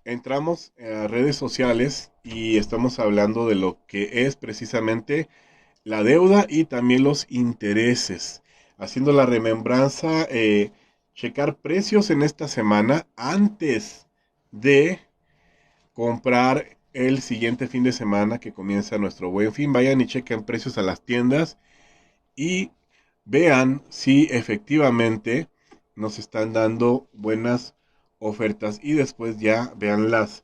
entramos a redes sociales y estamos hablando de lo que es precisamente la deuda y también los intereses. Haciendo la remembranza, checar precios en esta semana antes de comprar el siguiente fin de semana que comienza nuestro Buen Fin. Vayan y chequen precios a las tiendas y vean si efectivamente nos están dando buenas ofertas y después ya vean las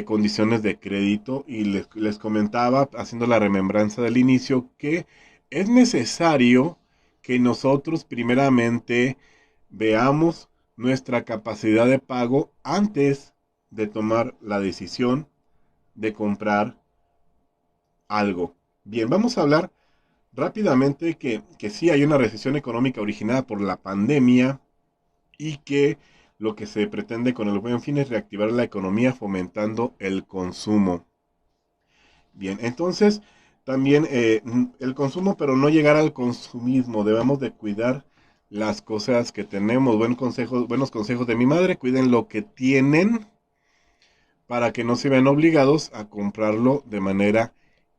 condiciones de crédito y les comentaba haciendo la remembranza del inicio que es necesario que nosotros primeramente veamos nuestra capacidad de pago antes de tomar la decisión de comprar algo. Bien, vamos a hablar rápidamente que sí hay una recesión económica originada por la pandemia y que lo que se pretende con el Buen Fin es reactivar la economía fomentando el consumo. Bien, entonces también el consumo, pero no llegar al consumismo, debemos de cuidar las cosas que tenemos. Buenos consejos de mi madre, cuiden lo que tienen para que no se vean obligados a comprarlo de manera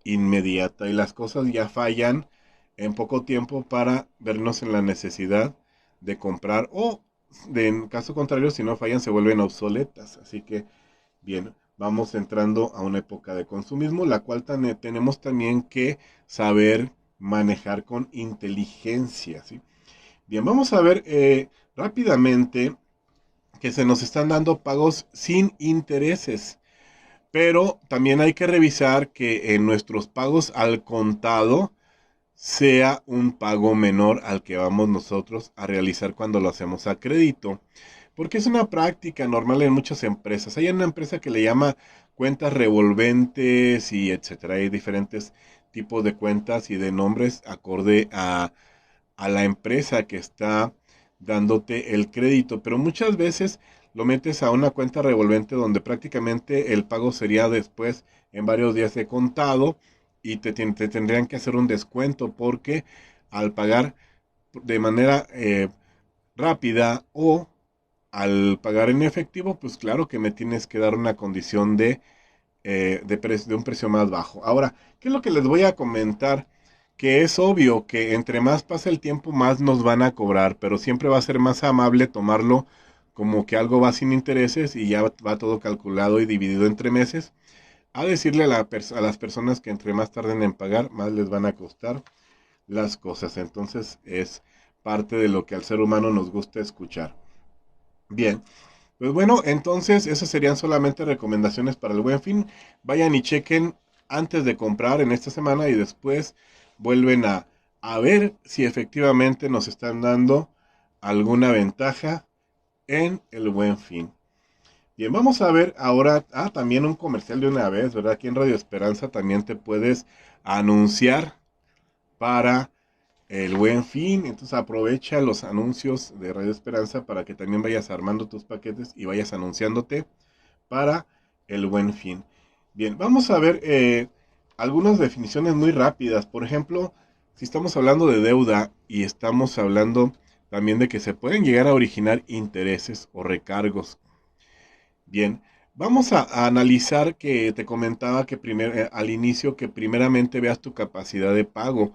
inmediata y las cosas ya fallan en poco tiempo para vernos en la necesidad de comprar o en caso contrario si no fallan se vuelven obsoletas, así que bien, vamos entrando a una época de consumismo la cual tenemos también que saber manejar con inteligencia, ¿sí? Bien, vamos a ver rápidamente que se nos están dando pagos sin intereses. Pero también hay que revisar que en nuestros pagos al contado sea un pago menor al que vamos nosotros a realizar cuando lo hacemos a crédito. Porque es una práctica normal en muchas empresas. Hay una empresa que le llama cuentas revolventes y etcétera. Hay diferentes tipos de cuentas y de nombres acorde a la empresa que está dándote el crédito, pero muchas veces lo metes a una cuenta revolvente donde prácticamente el pago sería después en varios días de contado y te tendrían que hacer un descuento porque al pagar de manera rápida o al pagar en efectivo, pues claro que me tienes que dar una condición de un precio más bajo. Ahora, ¿qué es lo que les voy a comentar? Que es obvio que entre más pasa el tiempo, más nos van a cobrar, pero siempre va a ser más amable tomarlo como que algo va sin intereses y ya va todo calculado y dividido entre meses, a decirle a las personas que entre más tarden en pagar, más les van a costar las cosas. Entonces es parte de lo que al ser humano nos gusta escuchar. Bien, pues bueno, entonces esas serían solamente recomendaciones para el Buen Fin. Vayan y chequen antes de comprar en esta semana y después vuelven a ver si efectivamente nos están dando alguna ventaja en el Buen Fin. Bien, vamos a ver ahora, también un comercial de una vez, ¿verdad? Aquí en Radio Esperanza también te puedes anunciar para el Buen Fin. Entonces aprovecha los anuncios de Radio Esperanza para que también vayas armando tus paquetes y vayas anunciándote para el Buen Fin. Bien, vamos a ver algunas definiciones muy rápidas. Por ejemplo, si estamos hablando de deuda y estamos hablando también de que se pueden llegar a originar intereses o recargos. Bien, vamos a analizar que te comentaba que al inicio que primeramente veas tu capacidad de pago.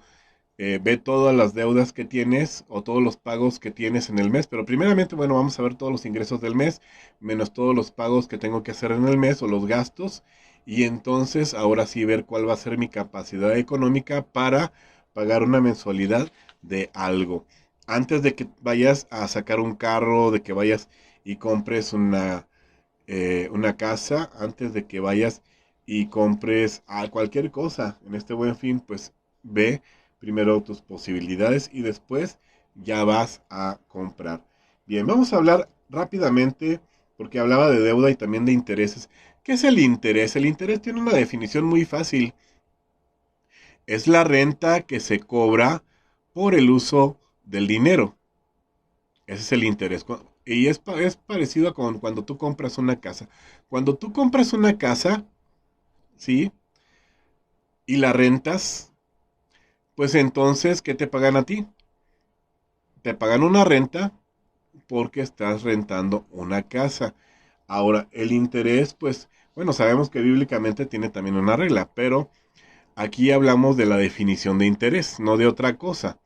Ve todas las deudas que tienes o todos los pagos que tienes en el mes, pero primeramente, bueno, vamos a ver todos los ingresos del mes, menos todos los pagos que tengo que hacer en el mes o los gastos, y entonces ahora sí ver cuál va a ser mi capacidad económica para pagar una mensualidad de algo. Antes de que vayas a sacar un carro, de que vayas y compres una casa, antes de que vayas y compres a cualquier cosa en este Buen Fin, pues ve primero tus posibilidades y después ya vas a comprar. Bien, vamos a hablar rápidamente porque hablaba de deuda y también de intereses. ¿Qué es el interés? El interés tiene una definición muy fácil. Es la renta que se cobra por el uso del dinero. Ese es el interés. Y es parecido a cuando tú compras una casa. Cuando tú compras una casa, ¿sí? Y la rentas, pues entonces, ¿qué te pagan a ti? Te pagan una renta porque estás rentando una casa. Ahora, el interés, pues, bueno, sabemos que bíblicamente tiene también una regla, pero aquí hablamos de la definición de interés, no de otra cosa.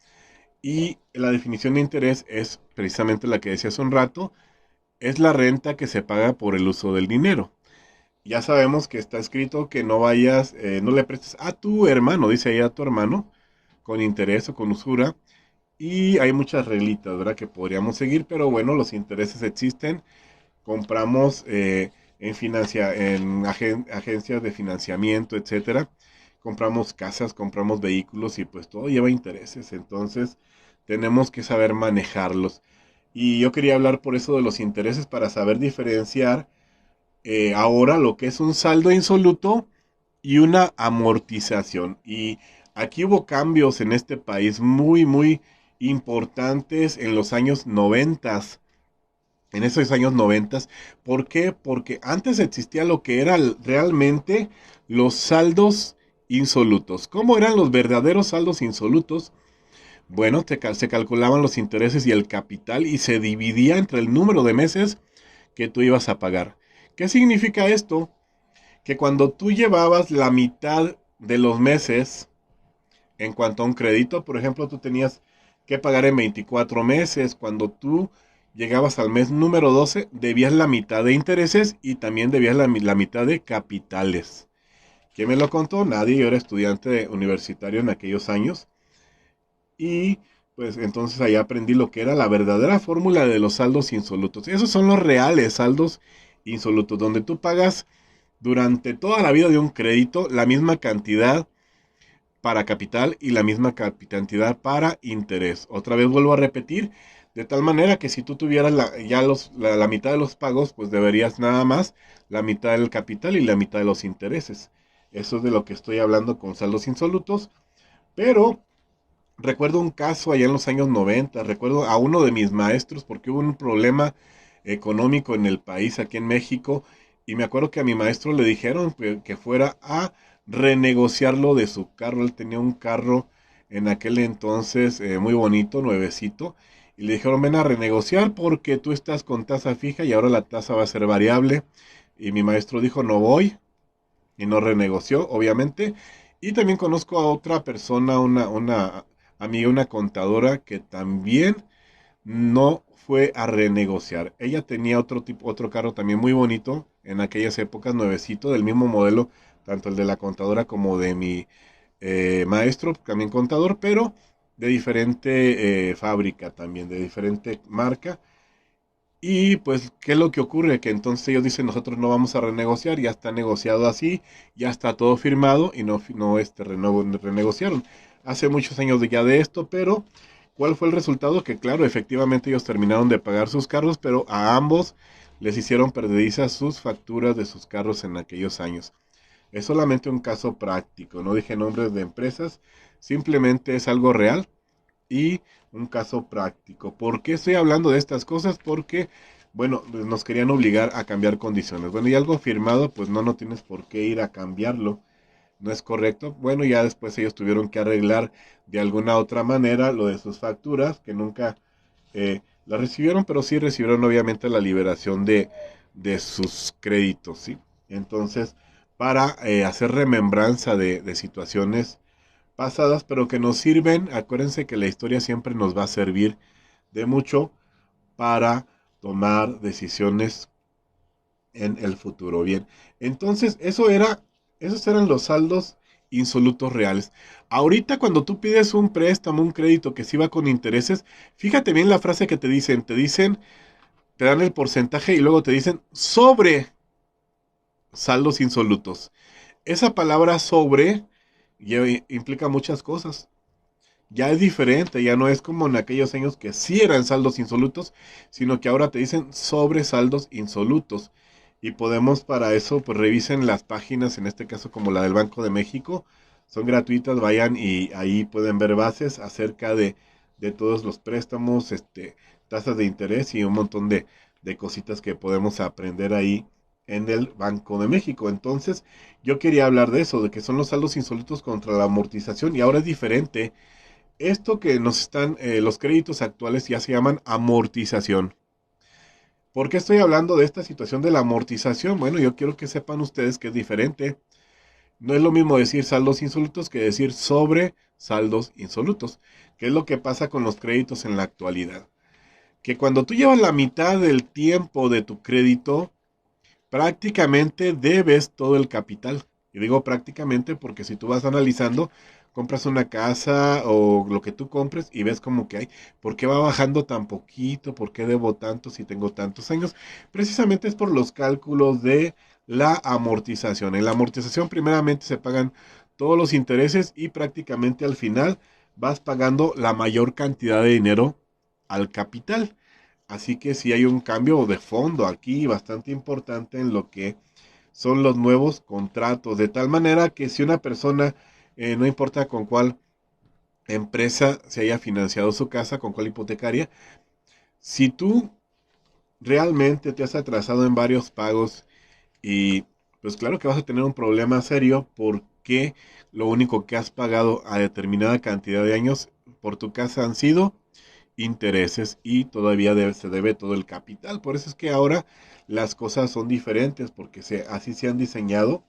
Y la definición de interés es precisamente la que decía hace un rato, es la renta que se paga por el uso del dinero. Ya sabemos que está escrito que no vayas, no le prestes a tu hermano, dice ahí a tu hermano, con interés o con usura. Y hay muchas reglitas, ¿verdad? Que podríamos seguir, pero bueno, los intereses existen. Compramos agencias de financiamiento, etcétera. Compramos casas, compramos vehículos y pues todo lleva intereses. Entonces tenemos que saber manejarlos. Y yo quería hablar por eso de los intereses para saber diferenciar ahora lo que es un saldo insoluto y una amortización. Y aquí hubo cambios en este país muy, muy importantes en los años 90. En esos años 90. ¿Por qué? Porque antes existía lo que eran realmente los saldos insolutos. ¿Cómo eran los verdaderos saldos insolutos? Bueno, se calculaban los intereses y el capital y se dividía entre el número de meses que tú ibas a pagar. ¿Qué significa esto? Que cuando tú llevabas la mitad de los meses en cuanto a un crédito, por ejemplo, tú tenías que pagar en 24 meses, cuando tú llegabas al mes número 12, debías la mitad de intereses y también debías la mitad de capitales. ¿Quién me lo contó? Nadie, yo era estudiante universitario en aquellos años y pues entonces ahí aprendí lo que era la verdadera fórmula de los saldos insolutos. Esos son los reales saldos insolutos, donde tú pagas durante toda la vida de un crédito la misma cantidad para capital y la misma cantidad para interés. Otra vez vuelvo a repetir, de tal manera que si tú tuvieras la mitad de los pagos, pues deberías nada más la mitad del capital y la mitad de los intereses. Eso es de lo que estoy hablando con saldos insolutos, pero recuerdo un caso allá en los años 90, recuerdo a uno de mis maestros porque hubo un problema económico en el país, aquí en México, y me acuerdo que a mi maestro le dijeron que fuera a renegociar lo de su carro. Él tenía un carro en aquel entonces muy bonito, nuevecito, y le dijeron, ven a renegociar porque tú estás con tasa fija y ahora la tasa va a ser variable. Y mi maestro dijo, no voy, y no renegoció, obviamente. Y también conozco a otra persona, una amiga, una contadora, que también no fue a renegociar. Ella tenía otro carro también muy bonito en aquellas épocas, nuevecito, del mismo modelo, tanto el de la contadora como de mi maestro, también contador, pero de diferente fábrica también, de diferente marca. Y pues, ¿qué es lo que ocurre? Que entonces ellos dicen, nosotros no vamos a renegociar, ya está negociado así, ya está todo firmado y no renegociaron. Hace muchos años ya de esto, pero ¿cuál fue el resultado? Que claro, efectivamente ellos terminaron de pagar sus carros, pero a ambos les hicieron perderizas sus facturas de sus carros en aquellos años. Es solamente un caso práctico, no dije nombres de empresas, simplemente es algo real y un caso práctico. ¿Por qué estoy hablando de estas cosas? Porque, bueno, pues nos querían obligar a cambiar condiciones. Bueno, y algo firmado, pues no tienes por qué ir a cambiarlo. No es correcto. Bueno, ya después ellos tuvieron que arreglar de alguna otra manera lo de sus facturas, que nunca la recibieron, pero sí recibieron obviamente la liberación de sus créditos, ¿sí? Entonces, para hacer remembranza de situaciones pasadas, pero que nos sirven. Acuérdense que la historia siempre nos va a servir de mucho para tomar decisiones en el futuro. Bien, entonces esos eran los saldos insolutos reales. Ahorita cuando tú pides un préstamo, un crédito que sí va con intereses, fíjate bien la frase que te dan el porcentaje y luego te dicen sobre saldos insolutos. Esa palabra sobre implica muchas cosas. Ya es diferente, ya no es como en aquellos años que sí eran saldos insolutos, sino que ahora te dicen sobre saldos insolutos. Y podemos para eso, pues revisen las páginas, en este caso como la del Banco de México, son gratuitas, vayan y ahí pueden ver bases acerca de todos los préstamos, tasas de interés y un montón de cositas que podemos aprender ahí en el Banco de México. Entonces, yo quería hablar de eso, de que son los saldos insolutos contra la amortización y ahora es diferente esto que nos están, los créditos actuales ya se llaman amortización. ¿Por qué estoy hablando de esta situación de la amortización? Bueno, yo quiero que sepan ustedes que es diferente. No es lo mismo decir saldos insolutos que decir sobre saldos insolutos. ¿Qué es lo que pasa con los créditos en la actualidad? Que cuando tú llevas la mitad del tiempo de tu crédito, prácticamente debes todo el capital. Y digo prácticamente porque si tú vas analizando, compras una casa o lo que tú compres y ves como que hay, ¿por qué va bajando tan poquito? ¿Por qué debo tanto si tengo tantos años? Precisamente es por los cálculos de la amortización. En la amortización primeramente se pagan todos los intereses y prácticamente al final vas pagando la mayor cantidad de dinero al capital. Así que sí hay un cambio de fondo aquí bastante importante en lo que son los nuevos contratos, de tal manera que si una persona, no importa con cuál empresa se haya financiado su casa, con cuál hipotecaria, si tú realmente te has atrasado en varios pagos y pues claro que vas a tener un problema serio porque lo único que has pagado a determinada cantidad de años por tu casa han sido intereses y todavía se debe todo el capital. Por eso es que ahora las cosas son diferentes porque así se han diseñado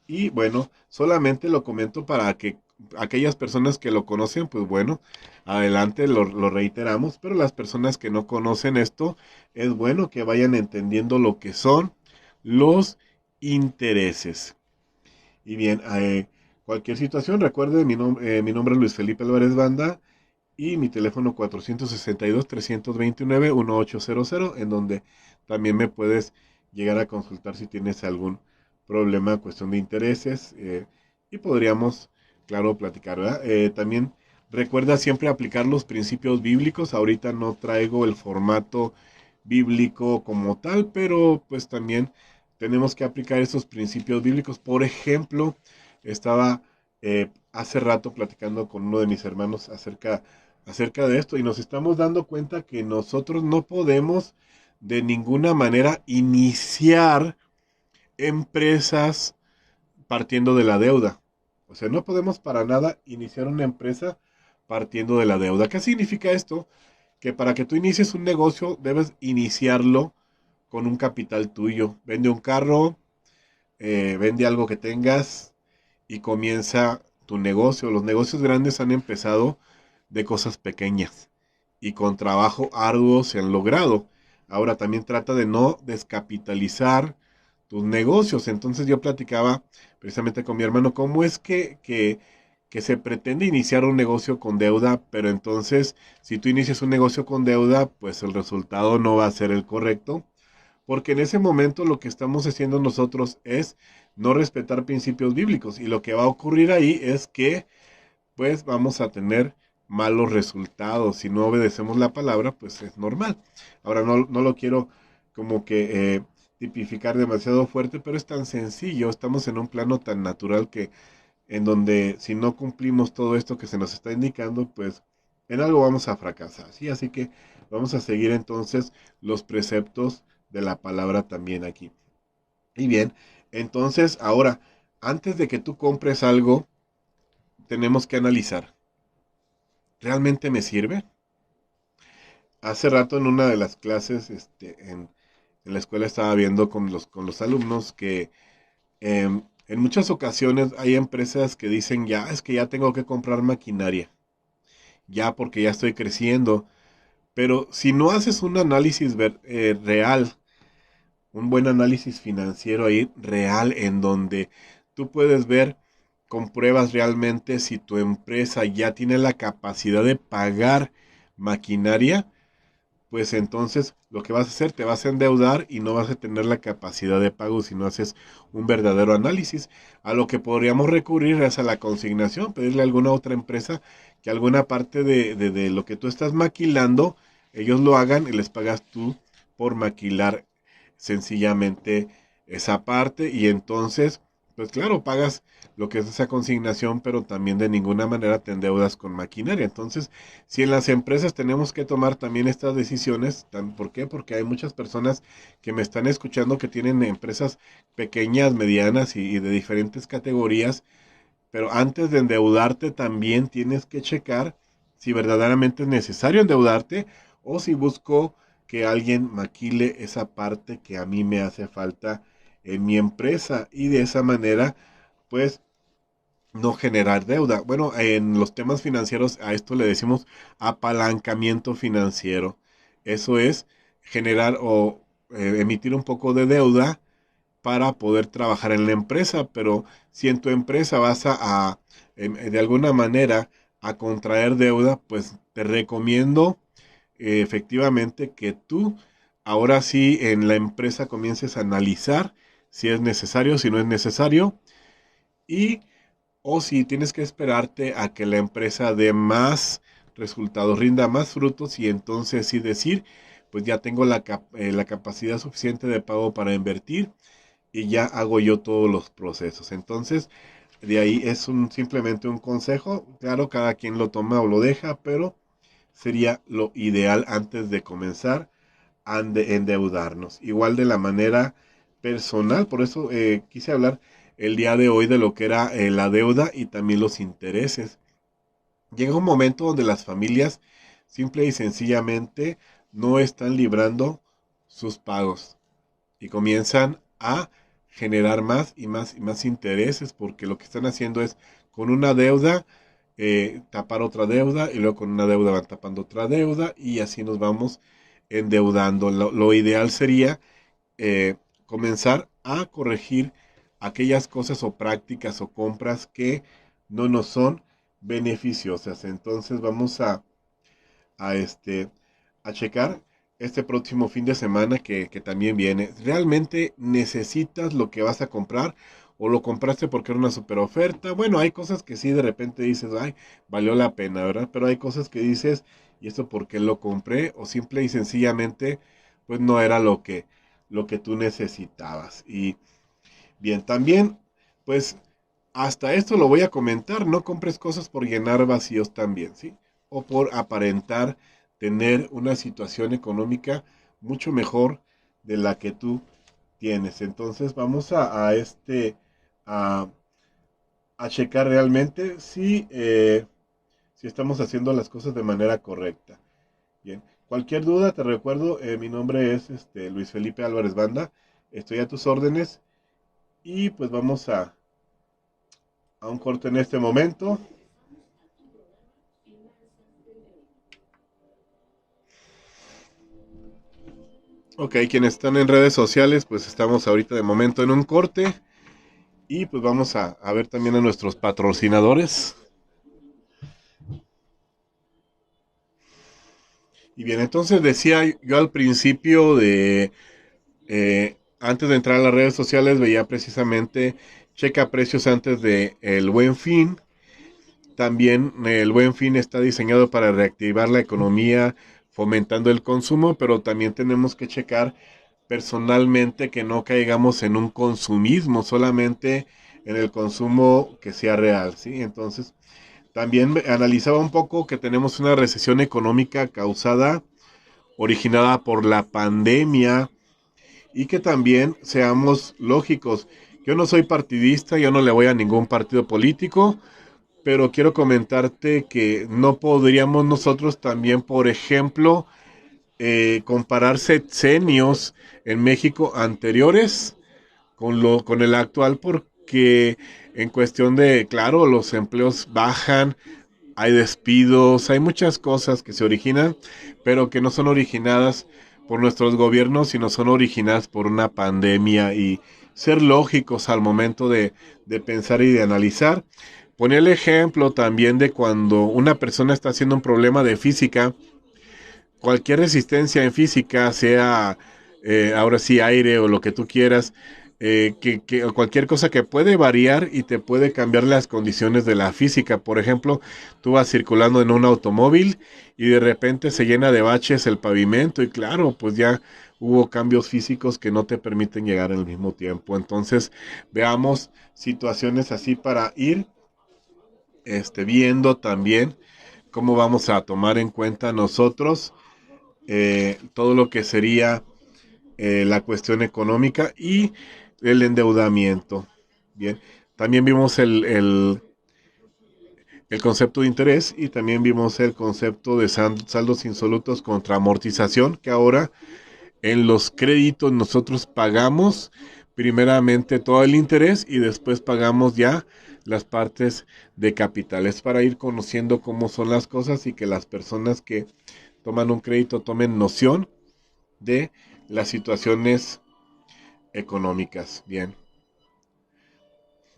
y bueno, solamente lo comento para que aquellas personas que lo conocen, pues bueno, adelante lo reiteramos, pero las personas que no conocen esto, es bueno que vayan entendiendo lo que son los intereses. Y bien, cualquier situación, recuerde, mi nombre es Luis Felipe Álvarez Banda y mi teléfono 462-329-1800, en donde también me puedes llegar a consultar si tienes algún problema, cuestión de intereses, y podríamos, claro, platicar, ¿verdad? También recuerda siempre aplicar los principios bíblicos. Ahorita no traigo el formato bíblico como tal, pero pues también tenemos que aplicar esos principios bíblicos. Por ejemplo, estaba hace rato platicando con uno de mis hermanos acerca de esto y nos estamos dando cuenta que nosotros no podemos de ninguna manera iniciar empresas partiendo de la deuda. O sea, no podemos para nada iniciar una empresa partiendo de la deuda. ¿Qué significa esto? Que para que tú inicies un negocio debes iniciarlo con un capital tuyo. Vende un carro, vende algo que tengas y comienza tu negocio. Los negocios grandes han empezado de cosas pequeñas y con trabajo arduo se han logrado. Ahora también trata de no descapitalizar tus negocios. Entonces yo platicaba precisamente con mi hermano cómo es que se pretende iniciar un negocio con deuda, pero entonces si tú inicias un negocio con deuda, pues el resultado no va a ser el correcto, porque en ese momento lo que estamos haciendo nosotros es no respetar principios bíblicos y lo que va a ocurrir ahí es que pues vamos a tener malos resultados. Si no obedecemos la palabra, pues es normal. Ahora no lo quiero como que tipificar demasiado fuerte, pero es tan sencillo. Estamos en un plano tan natural que en donde si no cumplimos todo esto que se nos está indicando, pues en algo vamos a fracasar. ¿Sí? Así que vamos a seguir entonces los preceptos de la palabra también aquí. Y bien, entonces ahora, antes de que tú compres algo, tenemos que analizar. ¿Realmente me sirve? Hace rato en una de las clases, en la escuela estaba viendo con los alumnos que en muchas ocasiones hay empresas que dicen, ya, es que ya tengo que comprar maquinaria, ya porque ya estoy creciendo, pero si no haces un análisis real, un buen análisis financiero ahí real, en donde tú puedes ver con pruebas realmente si tu empresa ya tiene la capacidad de pagar maquinaria, pues entonces lo que vas a hacer, te vas a endeudar y no vas a tener la capacidad de pago si no haces un verdadero análisis. A lo que podríamos recurrir es a la consignación, pedirle a alguna otra empresa que alguna parte de lo que tú estás maquilando, ellos lo hagan y les pagas tú por maquilar sencillamente esa parte y entonces, pues claro, pagas lo que es esa consignación, pero también de ninguna manera te endeudas con maquinaria. Entonces, si en las empresas tenemos que tomar también estas decisiones, ¿por qué? Porque hay muchas personas que me están escuchando que tienen empresas pequeñas, medianas y de diferentes categorías, pero antes de endeudarte también tienes que checar si verdaderamente es necesario endeudarte o si busco que alguien maquile esa parte que a mí me hace falta en mi empresa y de esa manera pues no generar deuda. Bueno, en los temas financieros a esto le decimos apalancamiento financiero. Eso es generar o emitir un poco de deuda para poder trabajar en la empresa, pero si en tu empresa vas de alguna manera a contraer deuda, pues te recomiendo efectivamente que tú ahora sí en la empresa comiences a analizar si es necesario, si no es necesario y o si tienes que esperarte a que la empresa dé más resultados, rinda más frutos y entonces sí decir, pues ya tengo la capacidad suficiente de pago para invertir y ya hago yo todos los procesos. Entonces, de ahí es simplemente un consejo. Claro, cada quien lo toma o lo deja, pero sería lo ideal antes de comenzar a endeudarnos. Igual de la manera personal, por eso quise hablar el día de hoy de lo que era la deuda y también los intereses. Llega un momento donde las familias simple y sencillamente no están librando sus pagos y comienzan a generar más y más y más intereses porque lo que están haciendo es con una deuda tapar otra deuda y luego con una deuda van tapando otra deuda y así nos vamos endeudando. Lo ideal sería eh, comenzar a corregir aquellas cosas o prácticas o compras que no nos son beneficiosas. Entonces vamos a este a checar este próximo fin de semana que también viene. ¿Realmente necesitas lo que vas a comprar o lo compraste porque era una super oferta? Bueno, hay cosas que sí de repente dices, ay, valió la pena, ¿verdad? Pero hay cosas que dices, ¿y esto por qué lo compré? O simple y sencillamente, pues no era lo que tú necesitabas. Y bien, también, pues hasta esto lo voy a comentar, no compres cosas por llenar vacíos también, ¿sí? O por aparentar tener una situación económica mucho mejor de la que tú tienes. Entonces vamos a, a checar realmente si estamos haciendo las cosas de manera correcta. Bien, cualquier duda, te recuerdo, mi nombre es Luis Felipe Álvarez Banda, estoy a tus órdenes y pues vamos a un corte en este momento. Ok, quienes están en redes sociales, pues estamos ahorita de momento en un corte y pues vamos a ver también a nuestros patrocinadores. Y bien, entonces decía yo al principio antes de entrar a las redes sociales, veía precisamente, checa precios antes de el Buen Fin. También el Buen Fin está diseñado para reactivar la economía, fomentando el consumo, pero también tenemos que checar personalmente que no caigamos en un consumismo, solamente en el consumo que sea real, ¿sí? Entonces, también analizaba un poco que tenemos una recesión económica originada por la pandemia y que también seamos lógicos. Yo no soy partidista, yo no le voy a ningún partido político, pero quiero comentarte que no podríamos nosotros también, por ejemplo, comparar sexenios en México anteriores con el actual porque en cuestión de, claro, los empleos bajan, hay despidos, hay muchas cosas que se originan, pero que no son originadas por nuestros gobiernos, sino son originadas por una pandemia y ser lógicos al momento de pensar y de analizar. Ponía el ejemplo también de cuando una persona está haciendo un problema de física, cualquier resistencia en física, sea ahora sí aire o lo que tú quieras, cualquier cosa que puede variar y te puede cambiar las condiciones de la física. Por ejemplo, tú vas circulando en un automóvil y de repente se llena de baches el pavimento y claro, pues ya hubo cambios físicos que no te permiten llegar al mismo tiempo. Entonces, veamos situaciones así para ir viendo también cómo vamos a tomar en cuenta nosotros todo lo que sería la cuestión económica y el endeudamiento. Bien, también vimos el concepto de interés y también vimos el concepto de saldos insolutos contra amortización, que ahora en los créditos nosotros pagamos primeramente todo el interés y después pagamos ya las partes de capitales para ir conociendo cómo son las cosas y que las personas que toman un crédito tomen noción de las situaciones económicas. Bien,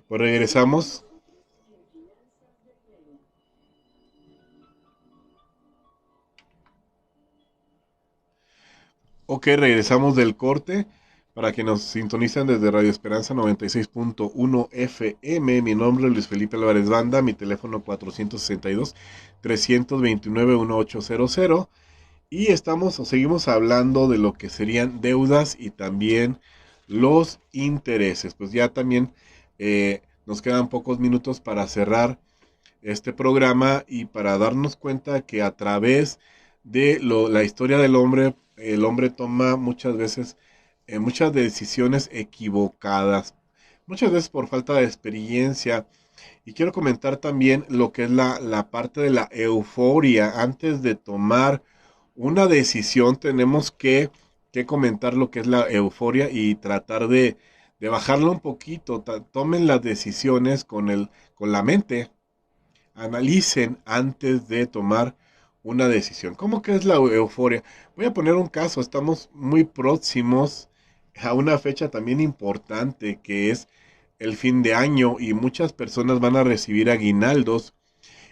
pues regresamos. Ok, regresamos del corte para que nos sintonicen desde Radio Esperanza 96.1 FM. Mi nombre es Luis Felipe Álvarez Banda, mi teléfono 462-329-1800. Y estamos o seguimos hablando de lo que serían deudas y también los intereses. Pues ya también nos quedan pocos minutos para cerrar este programa y para darnos cuenta que a través de la historia del hombre, el hombre toma muchas veces muchas decisiones equivocadas, muchas veces por falta de experiencia. Y quiero comentar también lo que es la parte de la euforia. Antes de tomar una decisión tenemos que comentar lo que es la euforia y tratar de bajarla un poquito. Tomen las decisiones con la mente, analicen antes de tomar una decisión. ¿Cómo que es la euforia? Voy a poner un caso, estamos muy próximos a una fecha también importante que es el fin de año y muchas personas van a recibir aguinaldos.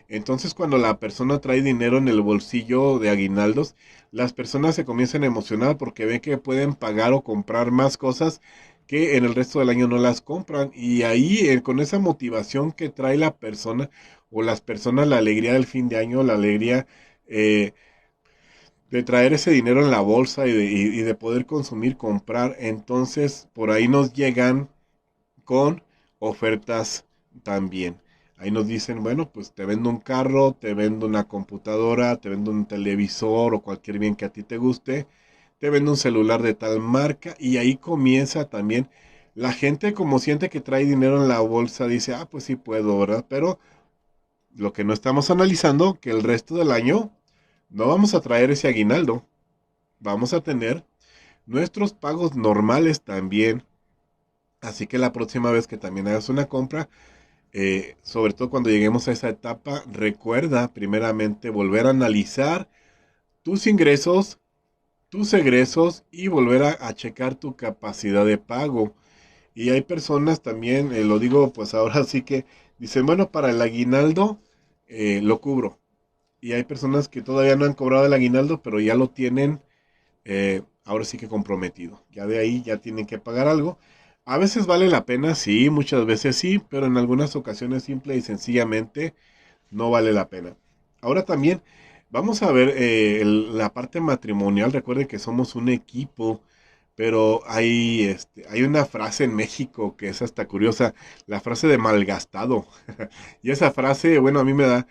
Entonces cuando la persona trae dinero en el bolsillo de aguinaldos, las personas se comienzan a emocionar porque ven que pueden pagar o comprar más cosas que en el resto del año no las compran. Y ahí con esa motivación que trae la persona o las personas, la alegría del fin de año, la alegría eh, de traer ese dinero en la bolsa y de poder consumir, comprar, entonces por ahí nos llegan con ofertas también. Ahí nos dicen, bueno, pues te vendo un carro, te vendo una computadora, te vendo un televisor o cualquier bien que a ti te guste, te vendo un celular de tal marca y ahí comienza también la gente como siente que trae dinero en la bolsa, dice, ah, pues sí puedo, ¿verdad? Pero lo que no estamos analizando, que el resto del año no vamos a traer ese aguinaldo, vamos a tener nuestros pagos normales también. Así que la próxima vez que también hagas una compra, sobre todo cuando lleguemos a esa etapa, recuerda primeramente volver a analizar tus ingresos, tus egresos y volver a checar tu capacidad de pago. Y hay personas también, lo digo pues ahora sí que dicen, bueno, para el aguinaldo lo cubro. Y hay personas que todavía no han cobrado el aguinaldo, pero ya lo tienen ahora sí que comprometido. Ya de ahí ya tienen que pagar algo. A veces vale la pena, sí, muchas veces sí, pero en algunas ocasiones simple y sencillamente no vale la pena. Ahora también vamos a ver la parte matrimonial. Recuerden que somos un equipo, pero hay una frase en México que es hasta curiosa, la frase de malgastado. Y esa frase, bueno, a mí me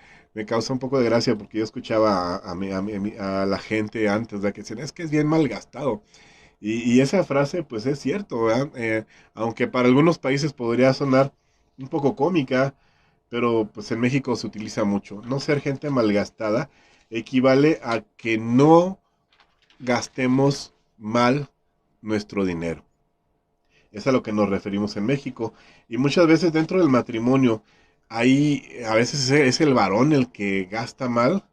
causa un poco de gracia porque yo escuchaba a la gente antes de que decían, es que es bien malgastado. Y esa frase, pues es cierto, ¿verdad? Aunque para algunos países podría sonar un poco cómica, pero pues en México se utiliza mucho. No ser gente malgastada equivale a que no gastemos mal nuestro dinero. Es a lo que nos referimos en México. Y muchas veces dentro del matrimonio, a veces es el varón el que gasta mal,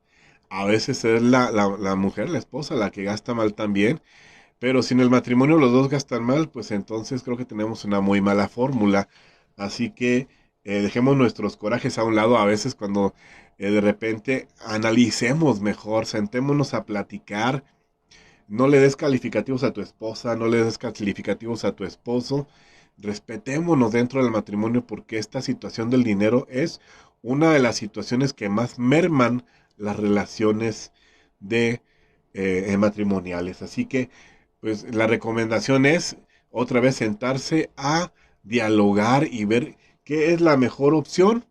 a veces es la mujer, la esposa, la que gasta mal también. Pero si en el matrimonio los dos gastan mal, pues entonces creo que tenemos una muy mala fórmula. Así que dejemos nuestros corajes a un lado a veces cuando de repente analicemos mejor, sentémonos a platicar. No le des calificativos a tu esposa, no le des calificativos a tu esposo. Respetémonos dentro del matrimonio porque esta situación del dinero es una de las situaciones que más merman las relaciones de matrimoniales. Así que pues la recomendación es otra vez sentarse a dialogar y ver qué es la mejor opción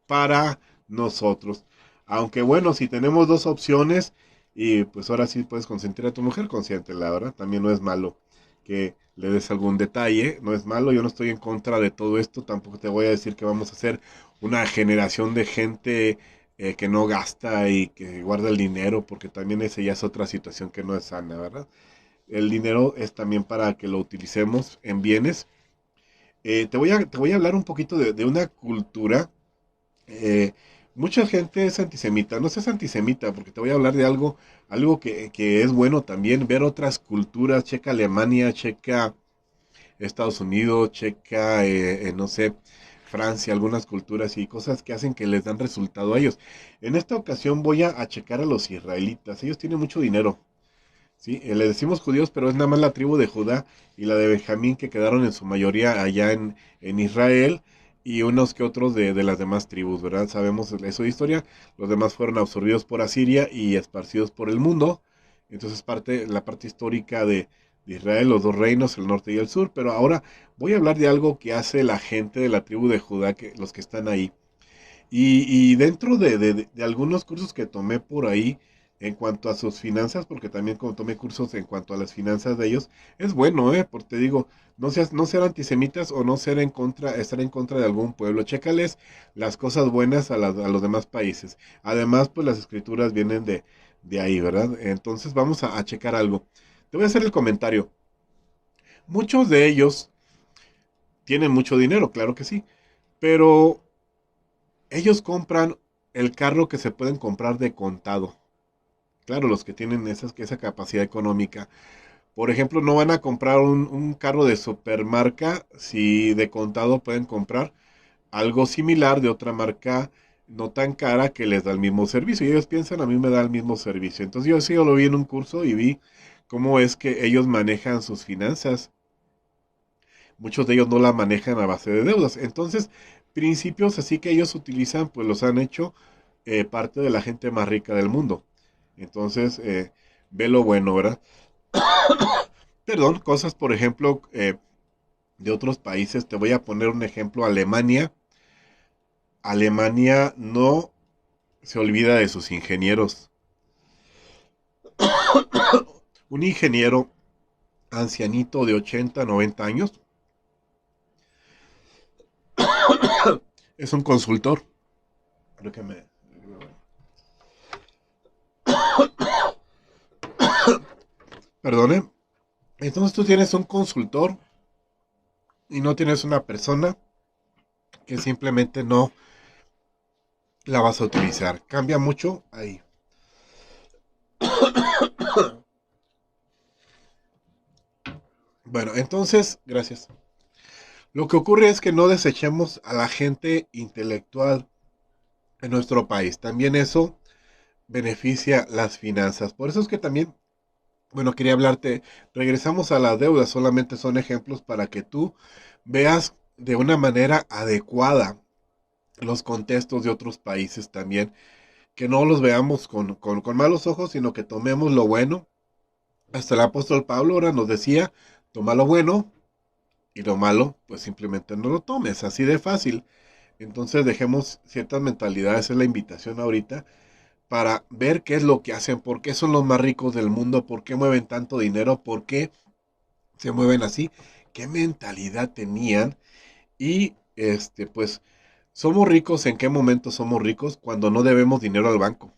para nosotros. Aunque bueno, si tenemos dos opciones y pues ahora sí puedes consentir a tu mujer, consiéntela, ¿verdad? También no es malo que le des algún detalle, no es malo, yo no estoy en contra de todo esto, tampoco te voy a decir que vamos a hacer una generación de gente que no gasta y que guarda el dinero, porque también esa ya es otra situación que no es sana, ¿verdad? El dinero es también para que lo utilicemos en bienes. Te voy a hablar un poquito de una cultura. eh, Mucha gente es antisemita, no seas antisemita, porque te voy a hablar de algo que es bueno también, ver otras culturas, checa Alemania, checa Estados Unidos, checa, no sé, Francia, algunas culturas y cosas que hacen que les dan resultado a ellos. En esta ocasión voy a checar a los israelitas, ellos tienen mucho dinero, ¿sí? Le decimos judíos, pero es nada más la tribu de Judá y la de Benjamín que quedaron en su mayoría allá en Israel y unos que otros de las demás tribus, ¿verdad? Sabemos eso de historia. Los demás fueron absorbidos por Asiria y esparcidos por el mundo. Entonces la parte histórica de Israel, los dos reinos, el norte y el sur. Pero ahora voy a hablar de algo que hace la gente de la tribu de Judá, los que están ahí. Y dentro de algunos cursos que tomé por ahí en cuanto a sus finanzas, porque también como tomé cursos en cuanto a las finanzas de ellos, es bueno, porque te digo, no ser antisemitas o no ser en contra, estar en contra de algún pueblo. Chécales las cosas buenas a los demás países. Además, pues las escrituras vienen de ahí, ¿verdad? Entonces vamos a checar algo. Te voy a hacer el comentario. Muchos de ellos tienen mucho dinero, claro que sí, pero ellos compran el carro que se pueden comprar de contado. Claro, los que tienen esa capacidad económica. Por ejemplo, no van a comprar un carro de supermarca si de contado pueden comprar algo similar de otra marca no tan cara que les da el mismo servicio. Y ellos piensan, a mí me da el mismo servicio. Entonces yo sí lo vi en un curso y vi cómo es que ellos manejan sus finanzas. Muchos de ellos no la manejan a base de deudas. Entonces, principios así que ellos utilizan, pues los han hecho parte de la gente más rica del mundo. Entonces, ve lo bueno, ¿verdad? Perdón, cosas, por ejemplo, de otros países. Te voy a poner un ejemplo, Alemania. Alemania no se olvida de sus ingenieros. Un ingeniero ancianito de 80, 90 años es un consultor. Creo que me... Perdone. Entonces tú tienes un consultor y no tienes una persona que simplemente no la vas a utilizar. Cambia mucho ahí. Bueno, entonces, gracias. Lo que ocurre es que no desechemos a la gente intelectual en nuestro país. También eso beneficia las finanzas. Por eso es que también, bueno, quería hablarte, regresamos a la deuda, solamente son ejemplos para que tú veas de una manera adecuada los contextos de otros países también, que no los veamos con malos ojos, sino que tomemos lo bueno. Hasta el apóstol Pablo ahora nos decía, toma lo bueno y lo malo, pues simplemente no lo tomes, así de fácil. Entonces dejemos ciertas mentalidades, esa es la invitación ahorita, para ver qué es lo que hacen, por qué son los más ricos del mundo, por qué mueven tanto dinero, por qué se mueven así, qué mentalidad tenían y pues somos ricos, ¿en qué momento somos ricos? Cuando no debemos dinero al banco,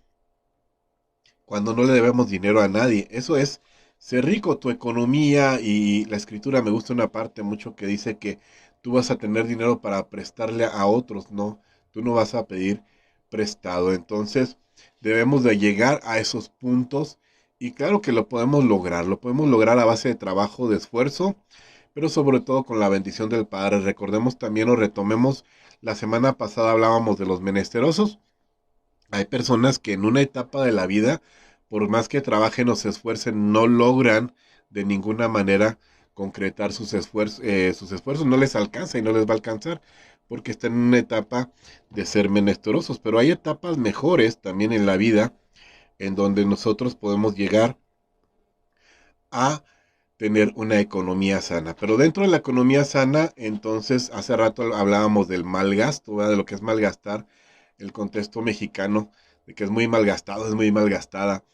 cuando no le debemos dinero a nadie. Eso es ser rico, tu economía y la escritura me gusta una parte mucho que dice que tú vas a tener dinero para prestarle a otros, no, tú no vas a pedir prestado. Entonces, debemos de llegar a esos puntos y claro que lo podemos lograr a base de trabajo, de esfuerzo, pero sobre todo con la bendición del Padre. Recordemos también o retomemos, la semana pasada hablábamos de los menesterosos. Hay personas que en una etapa de la vida, por más que trabajen o se esfuercen, no logran de ninguna manera concretar sus esfuerzos, no les alcanza y no les va a alcanzar, porque están en una etapa de ser menesterosos. Pero hay etapas mejores también en la vida, en donde nosotros podemos llegar a tener una economía sana. Pero dentro de la economía sana, entonces, hace rato hablábamos del mal gasto, ¿verdad? De lo que es malgastar, el contexto mexicano, de que es muy malgastado, es muy malgastada.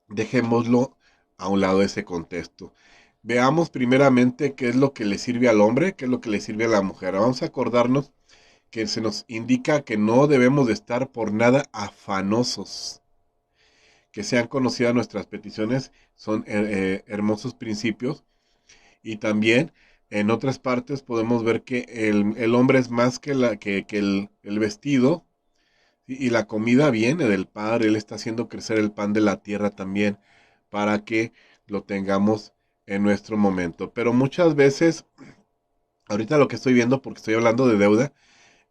Dejémoslo a un lado de ese contexto. Veamos primeramente qué es lo que le sirve al hombre, qué es lo que le sirve a la mujer. Vamos a acordarnos que se nos indica que no debemos de estar por nada afanosos, que sean conocidas nuestras peticiones, son hermosos principios. Y también en otras partes podemos ver que el hombre es más que el vestido, y la comida viene del Padre. Él está haciendo crecer el pan de la tierra también para que lo tengamos en nuestro momento. Pero muchas veces, ahorita lo que estoy viendo, porque estoy hablando de deuda,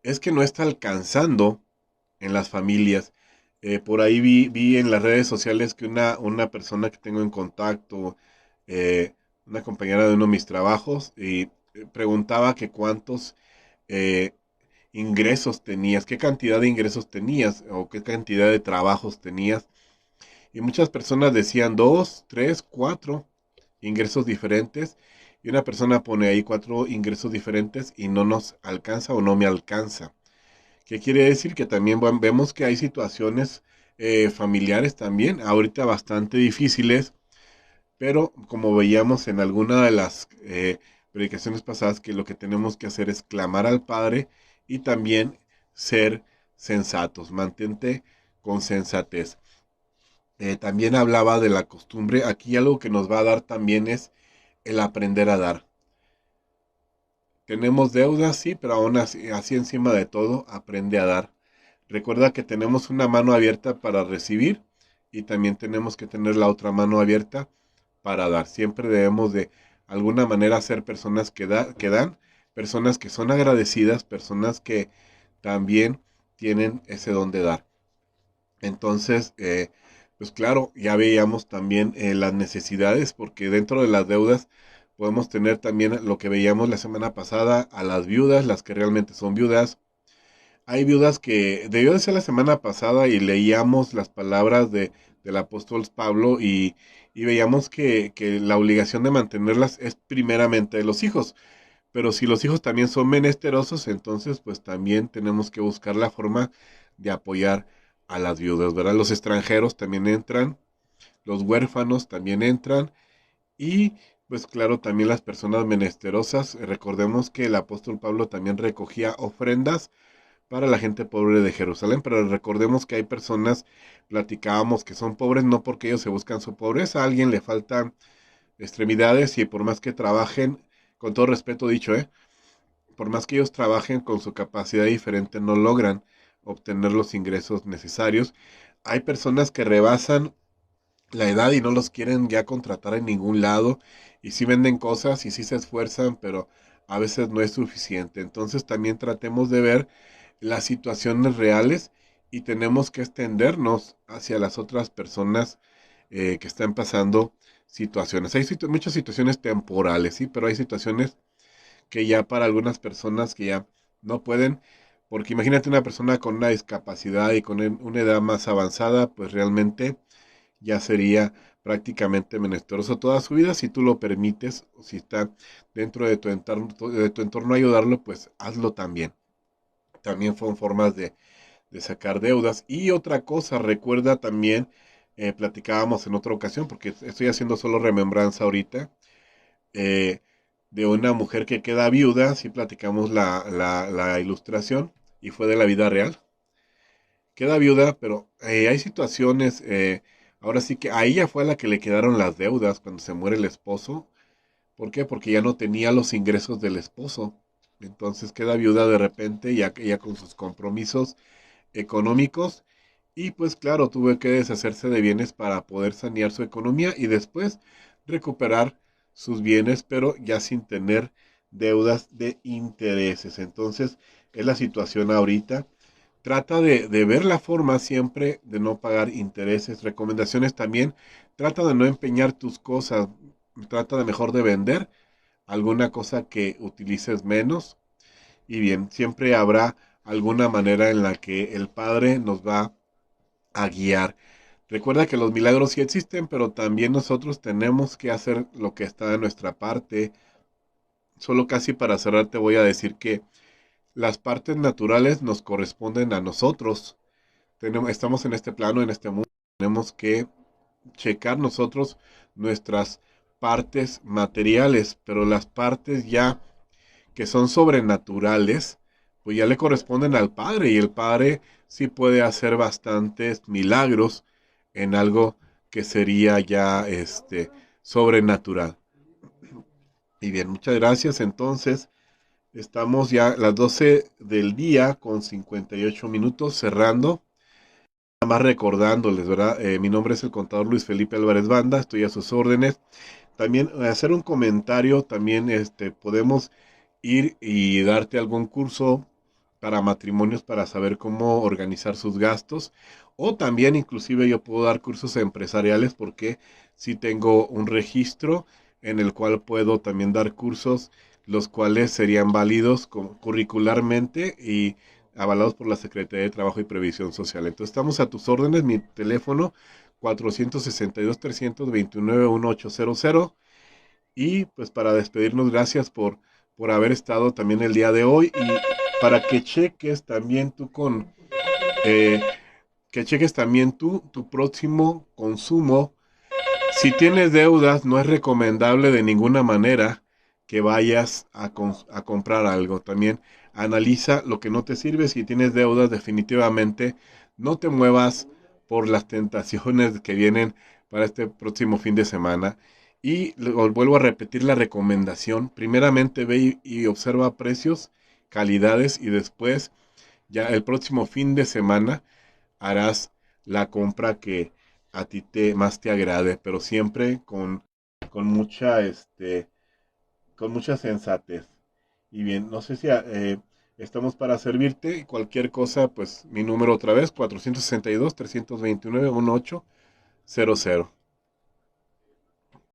es que no está alcanzando en las familias. Por ahí vi en las redes sociales que una persona que tengo en contacto, eh, una compañera de uno de mis trabajos, y preguntaba que cuántos eh, ingresos tenías, qué cantidad de ingresos tenías o qué cantidad de trabajos tenías. Y muchas personas decían dos, tres, cuatro ingresos diferentes. Y una persona pone ahí cuatro ingresos diferentes y no nos alcanza o no me alcanza. ¿Qué quiere decir? Que también vemos que hay situaciones familiares también, ahorita bastante difíciles, pero como veíamos en alguna de las predicaciones pasadas, que lo que tenemos que hacer es clamar al Padre y también ser sensatos, mantente con sensatez. También hablaba de la costumbre, aquí algo que nos va a dar también es el aprender a dar. Tenemos deudas, sí, pero aún así, así encima de todo, aprende a dar. Recuerda que tenemos una mano abierta para recibir y también tenemos que tener la otra mano abierta para dar. Siempre debemos de alguna manera ser personas que dan, personas que son agradecidas, personas que también tienen ese don de dar. Entonces, pues claro, ya veíamos también las necesidades, porque dentro de las deudas podemos tener también lo que veíamos la semana pasada, a las viudas, las que realmente son viudas. Hay viudas que debió de ser la semana pasada y leíamos las palabras del apóstol Pablo, y veíamos que la obligación de mantenerlas es primeramente de los hijos. Pero si los hijos también son menesterosos, entonces pues también tenemos que buscar la forma de apoyar a las viudas, ¿verdad? Los extranjeros también entran, los huérfanos también entran, y pues claro, también las personas menesterosas. Recordemos que el apóstol Pablo también recogía ofrendas para la gente pobre de Jerusalén, pero recordemos que hay personas, platicábamos, que son pobres no porque ellos se buscan su pobreza, a alguien le faltan extremidades y por más que trabajen, con todo respeto dicho, por más que ellos trabajen con su capacidad diferente, no logran obtener los ingresos necesarios. Hay personas que rebasan la edad y no los quieren ya contratar en ningún lado, y sí venden cosas y sí se esfuerzan, pero a veces no es suficiente. Entonces también tratemos de ver las situaciones reales y tenemos que extendernos hacia las otras personas que están pasando situaciones. Hay muchas situaciones temporales, sí, pero hay situaciones que ya para algunas personas que ya no pueden, porque imagínate una persona con una discapacidad y con una edad más avanzada, pues realmente ya sería prácticamente menesteroso toda su vida. Si tú lo permites, o si está dentro de tu entorno ayudarlo, pues hazlo también. También son formas de sacar deudas. Y otra cosa, recuerda también, platicábamos en otra ocasión, porque estoy haciendo solo remembranza ahorita, eh, de una mujer que queda viuda. Sí platicamos la ilustración y fue de la vida real. Queda viuda, pero hay situaciones, ahora sí que a ella fue a la que le quedaron las deudas cuando se muere el esposo. ¿Por qué? Porque ya no tenía los ingresos del esposo. Entonces queda viuda de repente, ya con sus compromisos económicos, y pues claro, tuve que deshacerse de bienes para poder sanear su economía y después recuperar sus bienes, pero ya sin tener deudas de intereses. Entonces, es la situación ahorita. Trata de ver la forma siempre de no pagar intereses. Recomendaciones también, trata de no empeñar tus cosas, trata de mejor de vender alguna cosa que utilices menos. Y bien, siempre habrá alguna manera en la que el Padre nos va a guiar. Recuerda que los milagros sí existen, pero también nosotros tenemos que hacer lo que está de nuestra parte. Solo casi para cerrar te voy a decir que las partes naturales nos corresponden a nosotros. Estamos en este plano, en este mundo, tenemos que checar nosotros nuestras partes materiales, pero las partes ya que son sobrenaturales, pues ya le corresponden al Padre y el Padre sí puede hacer bastantes milagros en algo que sería ya sobrenatural. Y bien, muchas gracias. Entonces, estamos ya a las 12 del día con 58 minutos cerrando. Nada más recordándoles, ¿verdad? Mi nombre es el contador Luis Felipe Álvarez Banda, estoy a sus órdenes. También hacer un comentario, también podemos ir y darte algún curso para matrimonios para saber cómo organizar sus gastos. O también inclusive yo puedo dar cursos empresariales porque sí tengo un registro en el cual puedo también dar cursos los cuales serían válidos curricularmente y avalados por la Secretaría de Trabajo y Previsión Social. Entonces estamos a tus órdenes, mi teléfono 462-329-1800. Y pues para despedirnos, gracias por haber estado también el día de hoy y para que cheques también tú eh, que cheques también tú tu próximo consumo. Si tienes deudas, no es recomendable de ninguna manera que vayas a comprar algo. También analiza lo que no te sirve. Si tienes deudas, definitivamente no te muevas por las tentaciones que vienen para este próximo fin de semana. Y vuelvo a repetir la recomendación. Primeramente ve y observa precios, calidades y después ya el próximo fin de semana harás la compra que a ti más te agrade, pero siempre con mucha, con mucha sensatez. Y bien, no sé si estamos para servirte. Cualquier cosa, pues mi número otra vez, 462-329-1800.